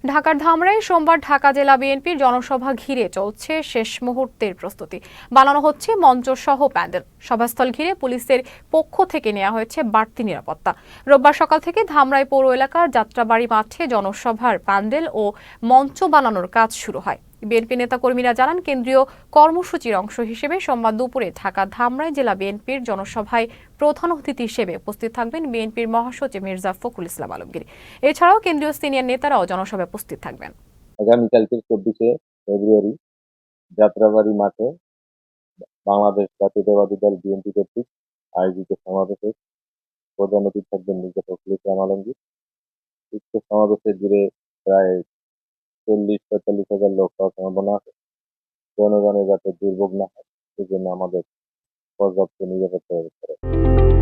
ঢাকার ধামরাই সোমবার ঢাকা জেলা বিএনপির জনসভা ঘিরে চলছে শেষ মুহূর্তের প্রস্তুতি। বানানো হচ্ছে মঞ্চ সহ প্যান্ডেল। সভাস্থল ঘিরে পুলিশের পক্ষ থেকে নেওয়া হয়েছে বাড়তি নিরাপত্তা। রোববার সকাল থেকে ধামরাই পৌর এলাকার যাত্রাবাড়ি মাঠে জনসভার প্যান্ডেল ও মঞ্চ বানানোর কাজ শুরু হয়। বিএনপি নেতাকর্মীরা জানান, কেন্দ্রীয় কর্মসূচির অংশ হিসেবে সোমবার দুপুরে ঢাকা ধামরাই জেলা বিএনপির জনসভায় প্রধান অতিথি হিসেবে উপস্থিত থাকবেন বিএনপির মহাসচিব মির্জা ফখরুল ইসলাম আলমগীর। এছাড়াও কেন্দ্রীয় সিনিয়র নেতারাও জনসভায় উপস্থিত থাকবেন। আগামীকালকে 24শে ফেব্রুয়ারি যাত্রাবাড়ি মাঠে বাংলাদেশ জাতীয়তাবাদী দল বিএনপি কর্তৃক আয়োজিত সমাবেশে প্রধান অতিথি থাকবেন মির্জা ফখরুল ইসলাম আলমগীর। উক্ত সমাবেশে ঘিরে প্রায় 40-45 হাজার লোক হওয়ার সম্ভাবনা আছে। জনগণের যাতে দুর্ভোগ না হয় সেজন্য আমাদের পর্যাপ্ত নিরাপত্তা ব্যবস্থা রয়েছে।